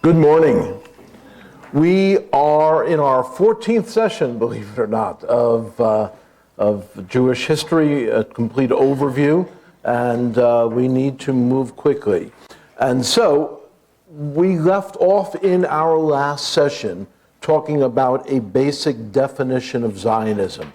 Good morning. We are in our 14th session, believe it or not, of Jewish history, a complete overview, and we need to move quickly. And so we left off in our last session talking about a basic definition of Zionism,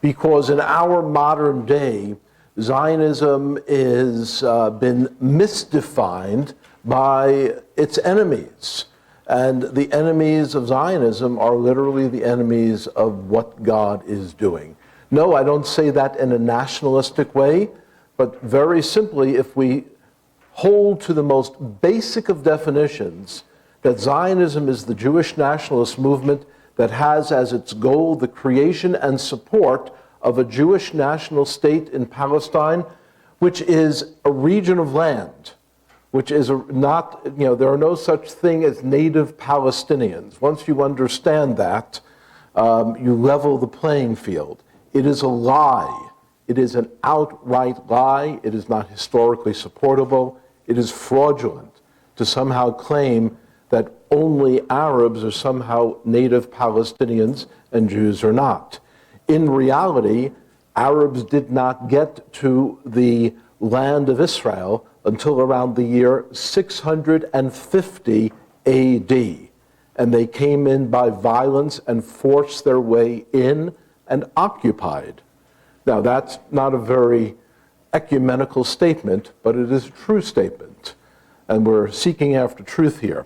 because in our modern day, Zionism is been misdefined by its enemies. And the enemies of Zionism are literally the enemies of what God is doing. No, I don't say that in a nationalistic way, but very simply, if we hold to the most basic of definitions, that Zionism is the Jewish nationalist movement that has as its goal the creation and support of a Jewish national state in Palestine, which is a region of land, which is not, there are no such thing as native Palestinians. Once you understand that, you level the playing field. It is a lie. It is an outright lie. It is not historically supportable. It is fraudulent to somehow claim that only Arabs are somehow native Palestinians and Jews are not. In reality, Arabs did not get to the land of Israel until around the year 650 AD. And they came in by violence and forced their way in and occupied. Now, that's not a very ecumenical statement, but it is a true statement. And we're seeking after truth here.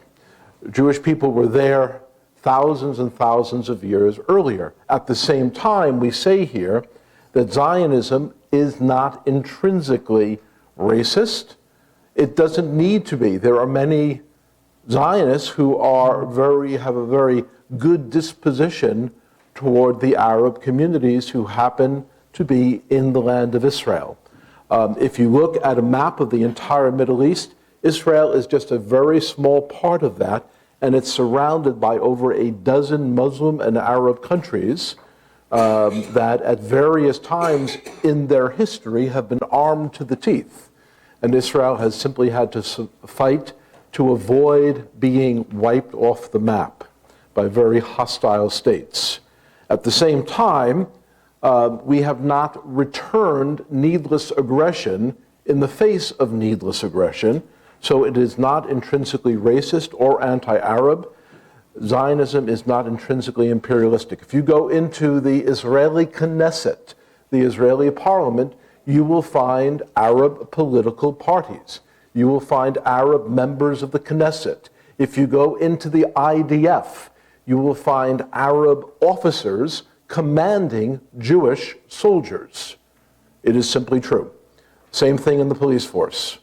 Jewish people were there thousands and thousands of years earlier. At the same time, we say here that Zionism is not intrinsically racist. It doesn't need to be. There are many Zionists who have a very good disposition toward the Arab communities who happen to be in the land of Israel. If you look at a map of the entire Middle East, Israel is just a very small part of that, and it's surrounded by over a dozen Muslim and Arab countries that at various times in their history have been armed to the teeth. And Israel has simply had to fight to avoid being wiped off the map by very hostile states. At the same time, we have not returned needless aggression in the face of needless aggression, so it is not intrinsically racist or anti-Arab. Zionism is not intrinsically imperialistic. If you go into the Israeli Knesset, the Israeli parliament, you will find Arab political parties. You will find Arab members of the Knesset. If you go into the IDF, you will find Arab officers commanding Jewish soldiers. It is simply true. Same thing in the police force.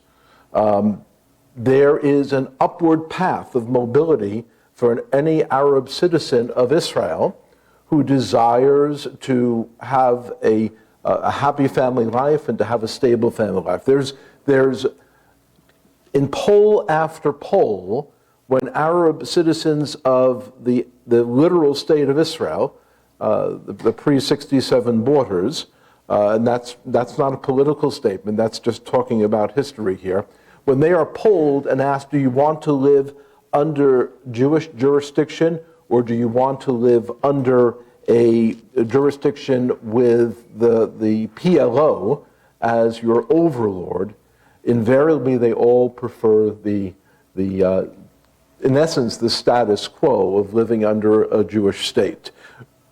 There is an upward path of mobility for any Arab citizen of Israel who desires to have a happy family life and to have a stable family life. There's in poll after poll, when Arab citizens of the literal state of Israel, the pre-67 borders, and that's not a political statement, that's just talking about history here, when they are polled and asked, do you want to live under Jewish jurisdiction or do you want to live under a jurisdiction with the PLO as your overlord, invariably they all prefer the in essence, the status quo of living under a Jewish state.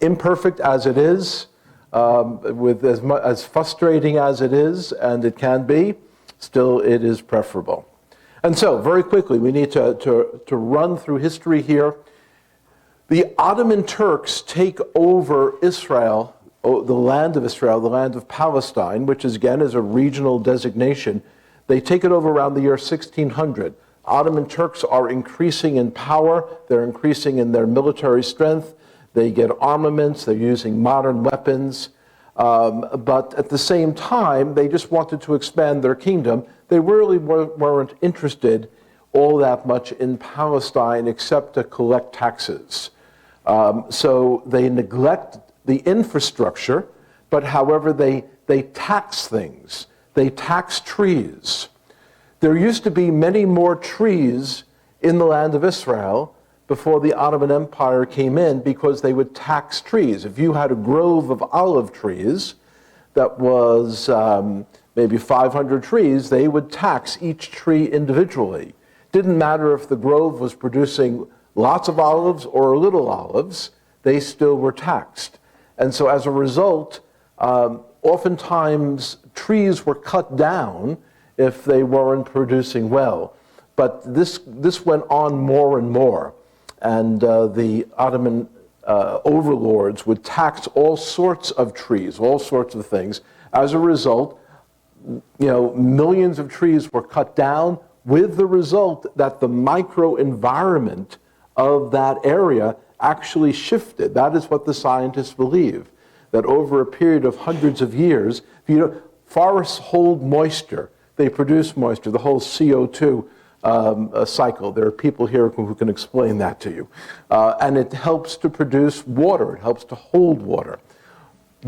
Imperfect as it is, with as frustrating as it is, and it can be, still it is preferable. And so, very quickly, we need to run through history here. The Ottoman Turks take over Israel, the land of Israel, the land of Palestine, which is, again, is a regional designation. They take it over around the year 1600. Ottoman Turks are increasing in power. They're increasing in their military strength. They get armaments. They're using modern weapons. But at the same time, they just wanted to expand their kingdom. They really weren't interested all that much in Palestine except to collect taxes. So they neglect the infrastructure, but however, they tax things. They tax trees. There used to be many more trees in the land of Israel before the Ottoman Empire came in, because they would tax trees. If you had a grove of olive trees that was maybe 500 trees, they would tax each tree individually. Didn't matter if the grove was producing lots of olives or little olives, they still were taxed. And so as a result, oftentimes trees were cut down if they weren't producing well. But this went on more and more. And the Ottoman overlords would tax all sorts of trees, all sorts of things. As a result, millions of trees were cut down, with the result that the microenvironment of that area actually shifted. That is what the scientists believe, that over a period of hundreds of years, forests hold moisture, they produce moisture, the whole CO2 cycle. There are people here who can explain that to you. And it helps to produce water, it helps to hold water.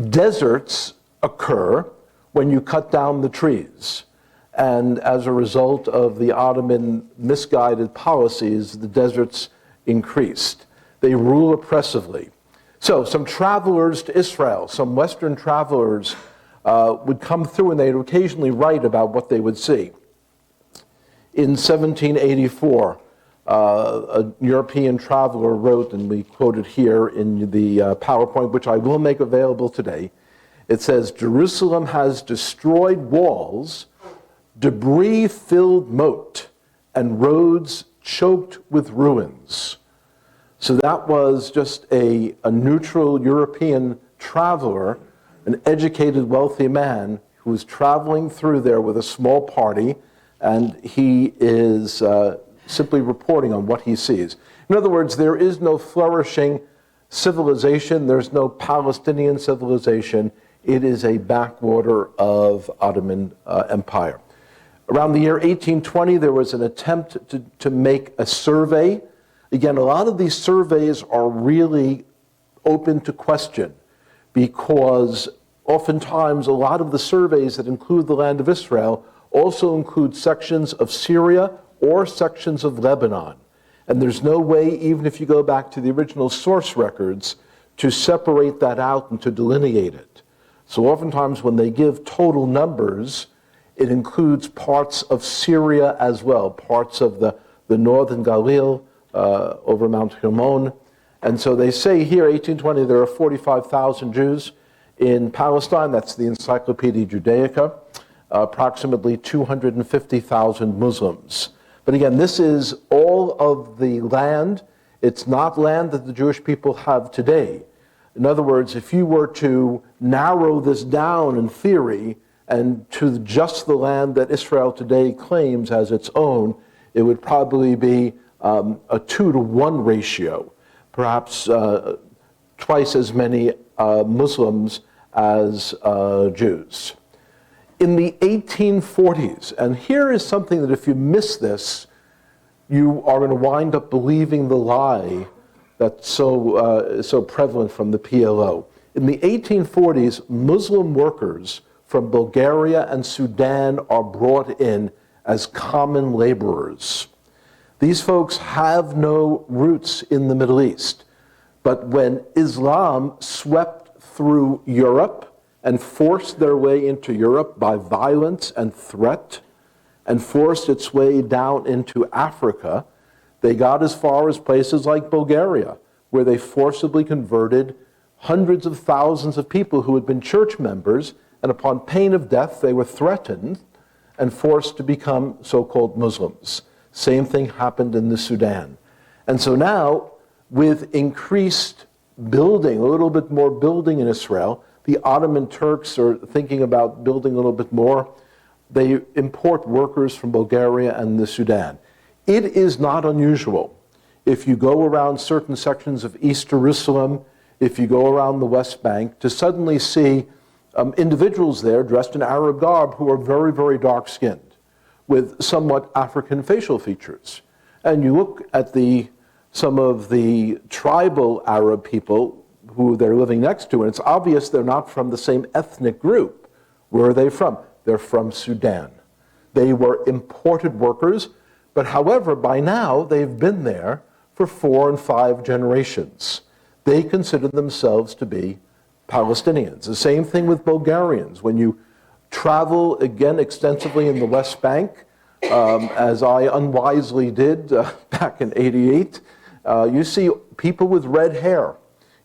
Deserts occur when you cut down the trees. And as a result of the Ottoman misguided policies, the deserts increased. They rule oppressively. So some travelers to Israel, some Western travelers would come through, and they'd occasionally write about what they would see. In 1784, a European traveler wrote, and we quote it here in the PowerPoint, which I will make available today. It says, "Jerusalem has destroyed walls, debris-filled moat, and roads choked with ruins." So that was just a neutral European traveler, an educated, wealthy man who was traveling through there with a small party, and he is simply reporting on what he sees. In other words, there is no flourishing civilization, there's no Palestinian civilization. It is a backwater of Ottoman Empire. Around the year 1820, there was an attempt to make a survey. Again, a lot of these surveys are really open to question, because oftentimes a lot of the surveys that include the land of Israel also include sections of Syria or sections of Lebanon. And there's no way, even if you go back to the original source records, to separate that out and to delineate it. So oftentimes when they give total numbers, it includes parts of Syria as well, parts of the northern Galil over Mount Hermon. And so they say here, 1820, there are 45,000 Jews in Palestine. That's the Encyclopedia Judaica. Approximately 250,000 Muslims. But again, this is all of the land. It's not land that the Jewish people have today. In other words, if you were to narrow this down in theory and to just the land that Israel today claims as its own, it would probably be a 2-to-1 ratio, perhaps twice as many Muslims as Jews. In the 1840s, and here is something that if you miss this, you are going to wind up believing the lie that's so prevalent from the PLO. In the 1840s, Muslim workers from Bulgaria and Sudan are brought in as common laborers. These folks have no roots in the Middle East. But when Islam swept through Europe and forced their way into Europe by violence and threat, and forced its way down into Africa, they got as far as places like Bulgaria, where they forcibly converted hundreds of thousands of people who had been church members, and upon pain of death, they were threatened and forced to become so-called Muslims. Same thing happened in the Sudan. And so now, with increased building, a little bit more building in Israel, the Ottoman Turks are thinking about building a little bit more. They import workers from Bulgaria and the Sudan. It is not unusual. If you go around certain sections of East Jerusalem, if you go around the West Bank, to suddenly see individuals there dressed in Arab garb who are very, very dark-skinned, with somewhat African facial features. And you look at some of the tribal Arab people who they're living next to, and it's obvious they're not from the same ethnic group. Where are they from? They're from Sudan. They were imported workers. But however, by now, they've been there for 4 and 5 generations. They consider themselves to be Palestinians. The same thing with Bulgarians. When you travel, again, extensively in the West Bank, as I unwisely did back in '88, you see people with red hair.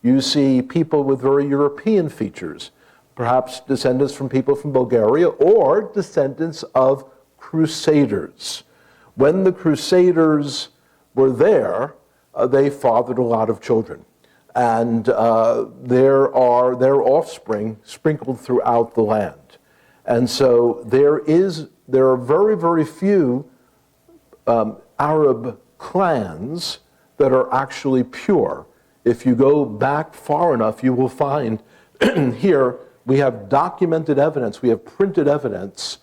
You see people with very European features, perhaps descendants from people from Bulgaria or descendants of crusaders. When the crusaders were there, they fathered a lot of children. And there are their offspring sprinkled throughout the land. And so there are very, very few Arab clans that are actually pure. If you go back far enough, you will find here we have documented evidence, we have printed evidence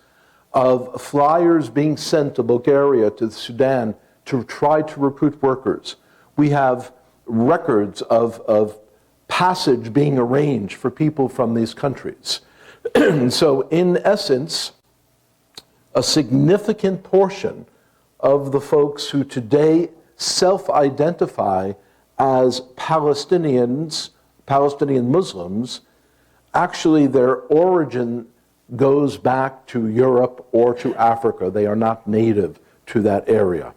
of flyers being sent to Bulgaria, to Sudan, to try to recruit workers. We have records of passage being arranged for people from these countries. So in essence, a significant portion of the folks who today self-identify as Palestinian Muslims, actually their origin goes back to Europe or to Africa. They are not native to that area.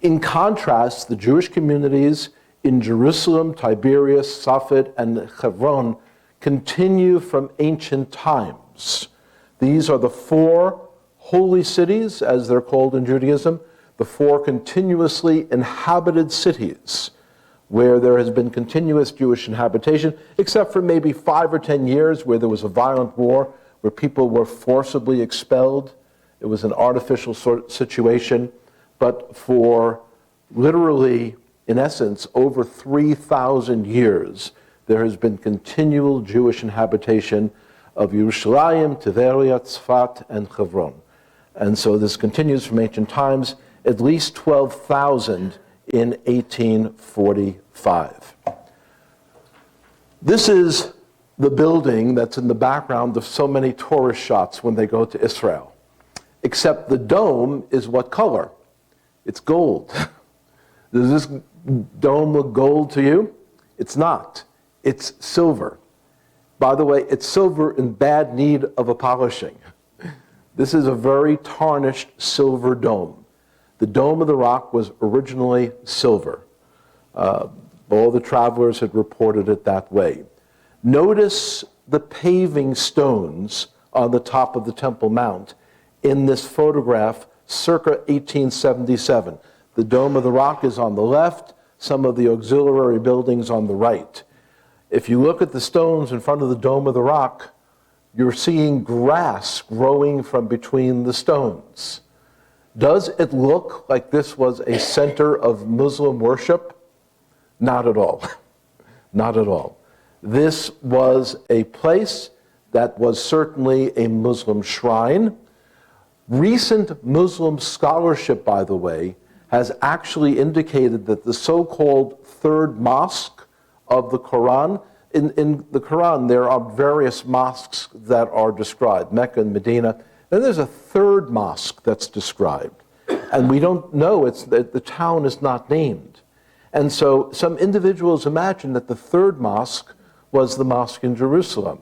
In contrast, the Jewish communities in Jerusalem, Tiberias, Safed, and Hebron continue from ancient times. These are the 4 holy cities, as they're called in Judaism, the 4 continuously inhabited cities where there has been continuous Jewish inhabitation, except for maybe 5 or 10 years where there was a violent war, where people were forcibly expelled. It was an artificial sort of situation. But for literally, in essence, over 3,000 years, there has been continual Jewish inhabitation of Yerushalayim, Tiberia, Tzfat, and Hebron. And so this continues from ancient times, at least 12,000 in 1845. This is the building that's in the background of so many tourist shots when they go to Israel. Except the dome is what color? It's gold. Does this dome look gold to you? It's not. It's silver. By the way, it's silver in bad need of a polishing. This is a very tarnished silver dome. The Dome of the Rock was originally silver. All the travelers had reported it that way. Notice the paving stones on the top of the Temple Mount in this photograph circa 1877. The Dome of the Rock is on the left, some of the auxiliary buildings on the right. If you look at the stones in front of the Dome of the Rock, you're seeing grass growing from between the stones. Does it look like this was a center of Muslim worship? Not at all. Not at all. This was a place that was certainly a Muslim shrine. Recent Muslim scholarship, by the way, has actually indicated that the so-called third mosque of the Quran, in the Quran there are various mosques that are described, Mecca and Medina, and there's a third mosque that's described. And we don't know, the town is not named. And so some individuals imagine that the third mosque was the mosque in Jerusalem.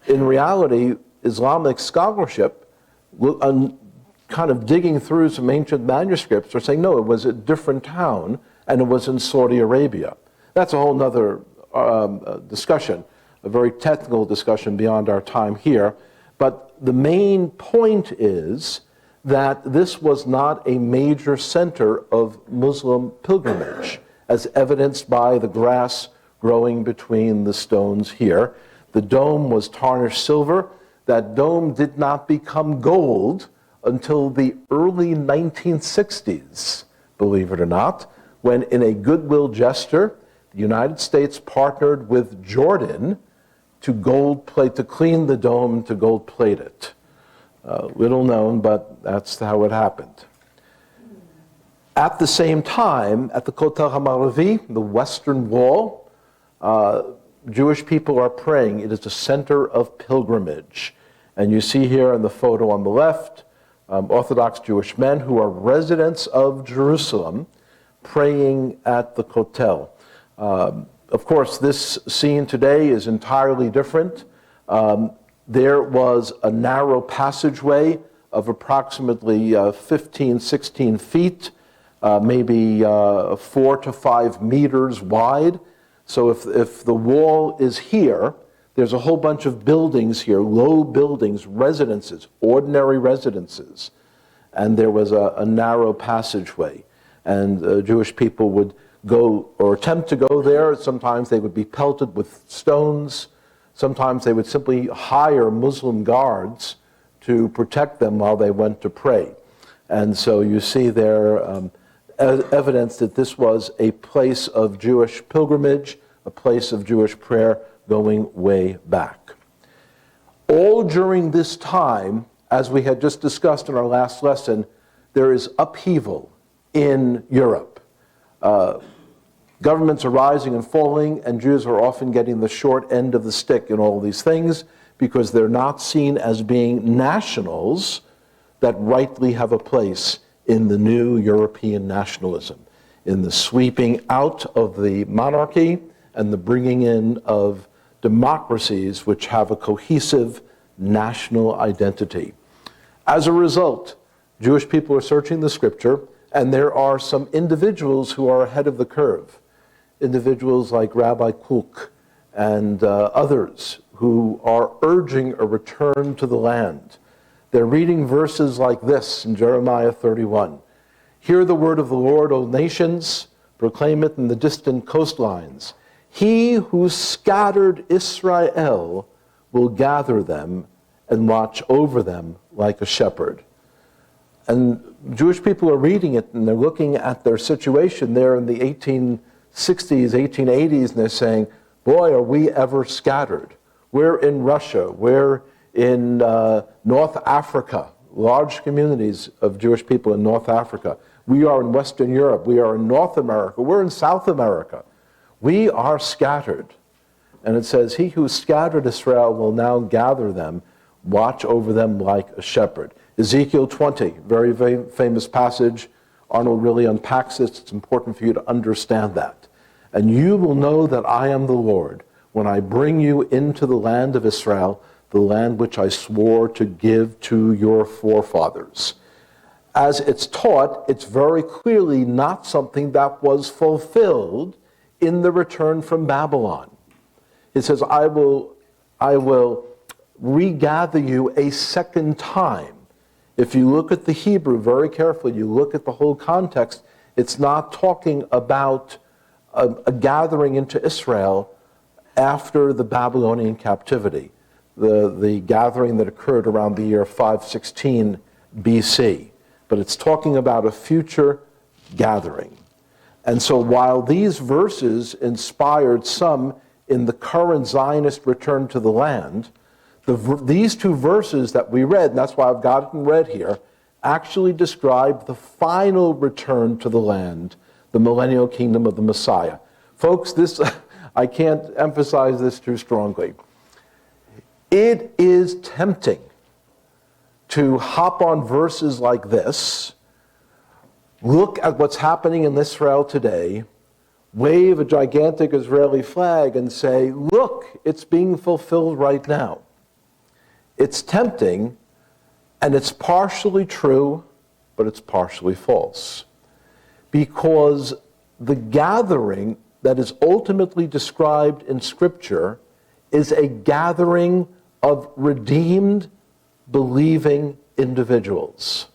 In reality, Islamic scholarship, kind of digging through some ancient manuscripts, are saying, no, it was a different town, and it was in Saudi Arabia. That's a whole other discussion, a very technical discussion beyond our time here. But the main point is that this was not a major center of Muslim pilgrimage, as evidenced by the grass growing between the stones here. The dome was tarnished silver. That dome did not become gold until the early 1960s, believe it or not, when in a goodwill gesture, the United States partnered with Jordan to clean the dome, to gold plate it. Little known, but that's how it happened. At the same time, at the Kotel HaMaravi, the Western Wall, Jewish people are praying. It is a center of pilgrimage. And you see here in the photo on the left, Orthodox Jewish men who are residents of Jerusalem praying at the Kotel. Of course, this scene today is entirely different. There was a narrow passageway of approximately 15, 16 feet, maybe 4 to 5 meters wide. So if the wall is here, there's a whole bunch of buildings here, low buildings, residences, ordinary residences. And there was a narrow passageway. And Jewish people would go or attempt to go there. Sometimes they would be pelted with stones. Sometimes they would simply hire Muslim guards to protect them while they went to pray. And so you see there evidence that this was a place of Jewish pilgrimage, a place of Jewish prayer going way back. All during this time, as we had just discussed in our last lesson, there is upheaval in Europe. Governments are rising and falling, and Jews are often getting the short end of the stick in all these things because they're not seen as being nationals that rightly have a place in the new European nationalism, in the sweeping out of the monarchy and the bringing in of democracies which have a cohesive national identity. As a result, Jewish people are searching the scripture, and there are some individuals who are ahead of the curve. Individuals like Rabbi Kook and others who are urging a return to the land. They're reading verses like this in Jeremiah 31. Hear the word of the Lord, O nations, proclaim it in the distant coastlines. He who scattered Israel will gather them and watch over them like a shepherd. And Jewish people are reading it and they're looking at their situation there in the 1860s, 1880s, and they're saying, boy, are we ever scattered. We're in Russia, we're in North Africa, large communities of Jewish people in North Africa. We are in Western Europe, we are in North America, we're in South America. We are scattered. And it says, he who scattered Israel will now gather them, watch over them like a shepherd. Ezekiel 20, very, very famous passage. Arnold really unpacks this. It's important for you to understand that. And you will know that I am the Lord when I bring you into the land of Israel, the land which I swore to give to your forefathers. As it's taught, it's very clearly not something that was fulfilled in the return from Babylon. It says, I will regather you a second time. If you look at the Hebrew very carefully, you look at the whole context, it's not talking about a gathering into Israel after the Babylonian captivity, the gathering that occurred around the year 516 BC. But it's talking about a future gathering. And so while these verses inspired some in the current Zionist return to the land, these two verses that we read, and that's why I've got it in red here, actually describe the final return to the land, the millennial kingdom of the Messiah. Folks, this I can't emphasize this too strongly. It is tempting to hop on verses like this, look at what's happening in Israel today, wave a gigantic Israeli flag and say, look, it's being fulfilled right now. It's tempting, and it's partially true, but it's partially false. Because the gathering that is ultimately described in Scripture is a gathering of redeemed, believing individuals.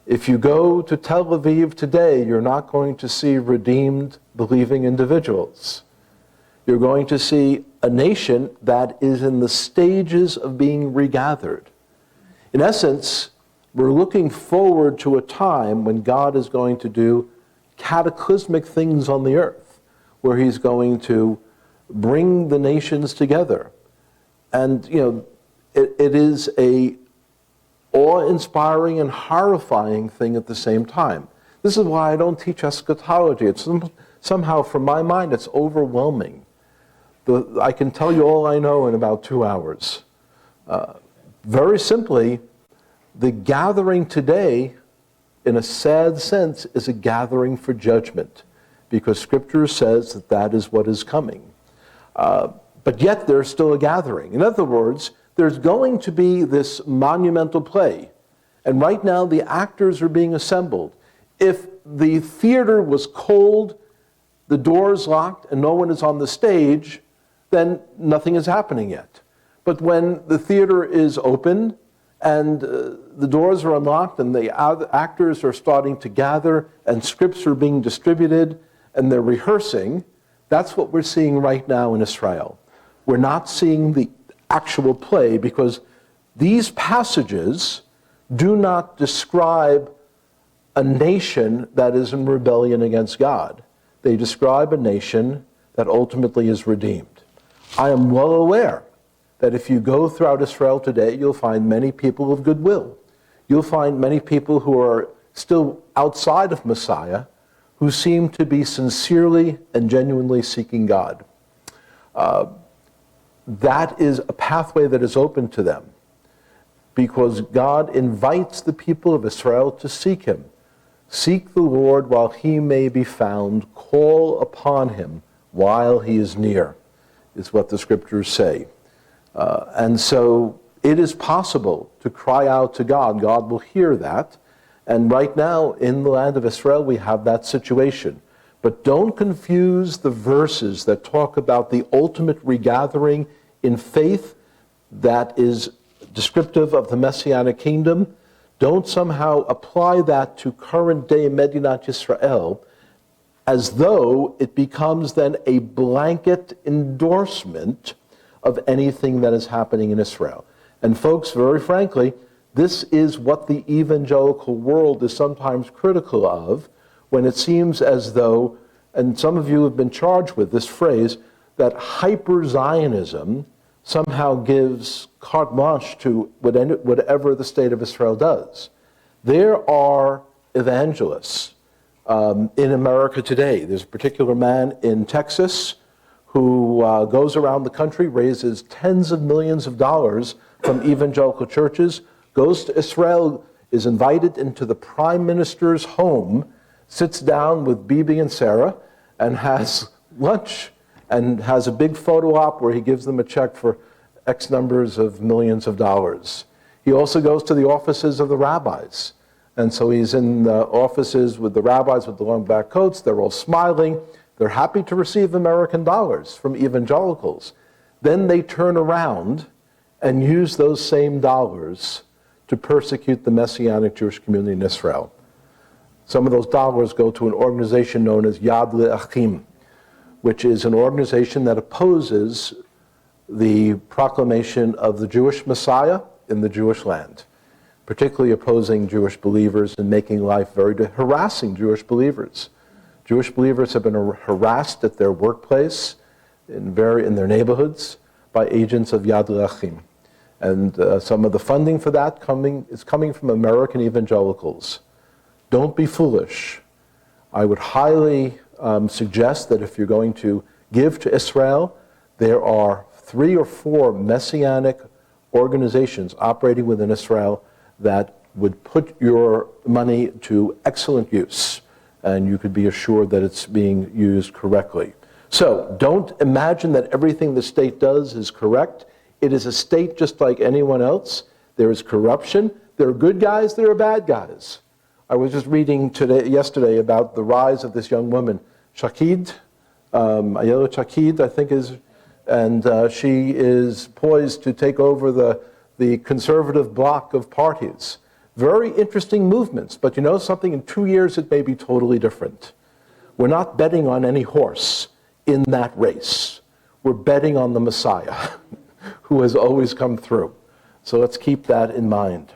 If you go to Tel Aviv today, you're not going to see redeemed, believing individuals. You're going to see a nation that is in the stages of being regathered. In essence, we're looking forward to a time when God is going to do cataclysmic things on the earth, where he's going to bring the nations together. And, it is a awe-inspiring and horrifying thing at the same time. This is why I don't teach eschatology. It's somehow, from my mind, it's overwhelming. I can tell you all I know in about 2 hours. Very simply, The gathering today, in a sad sense, is a gathering for judgment, because Scripture says that that is what is coming. But yet there's still a gathering. In other words, there's going to be this monumental play, and right now the actors are being assembled. If the theater was cold, the doors locked, and no one is on the stage, then nothing is happening yet. But when the theater is open and the doors are unlocked and the actors are starting to gather and scripts are being distributed and they're rehearsing, that's what we're seeing right now in Israel. We're not seeing the actual play because these passages do not describe a nation that is in rebellion against God. They describe a nation that ultimately is redeemed. I am well aware that if you go throughout Israel today, you'll find many people of goodwill. You'll find many people who are still outside of Messiah who seem to be sincerely and genuinely seeking God. That is a pathway that is open to them because God invites the people of Israel to seek Him. Seek the Lord while He may be found. Call upon Him while He is near, is what the Scriptures say. And so it is possible to cry out to God. God will hear that. And right now, in the land of Israel, we have that situation. But don't confuse the verses that talk about the ultimate regathering in faith that is descriptive of the Messianic kingdom. Don't somehow apply that to current day Medinat Yisrael as though it becomes then a blanket endorsement of anything that is happening in Israel. And folks, very frankly, this is what the evangelical world is sometimes critical of when it seems as though, and some of you have been charged with this phrase, that hyper-Zionism somehow gives carte blanche to whatever the state of Israel does. There are evangelists in America today. There's a particular man in Texas who goes around the country, raises tens of millions of dollars from evangelical churches, goes to Israel, is invited into the prime minister's home, sits down with Bibi and Sarah, and has lunch, and has a big photo op where he gives them a check for X numbers of millions of dollars. He also goes to the offices of the rabbis. And so he's in the offices with the rabbis with the long black coats. They're all smiling. They're happy to receive American dollars from evangelicals. Then they turn around and use those same dollars to persecute the Messianic Jewish community in Israel. Some of those dollars go to an organization known as Yad Le'achim, which is an organization that opposes the proclamation of the Jewish Messiah in the Jewish land, particularly opposing Jewish believers and making life harassing Jewish believers. Jewish believers have been harassed at their workplace, in their neighborhoods, by agents of Yad Le'achim. And some of the funding for that is coming from American evangelicals. Don't be foolish. I would highly suggest that if you're going to give to Israel, there are 3 or 4 Messianic organizations operating within Israel that would put your money to excellent use, and you could be assured that it's being used correctly. So don't imagine that everything the state does is correct. It is a state just like anyone else. There is corruption. There are good guys, there are bad guys. I was just reading yesterday about the rise of this young woman, Shakid, Ayala Shakid, I think is, and she is poised to take over the conservative bloc of parties. Very interesting movements, but you know something, in 2 years it may be totally different. We're not betting on any horse in that race. We're betting on the Messiah, who has always come through. So let's keep that in mind.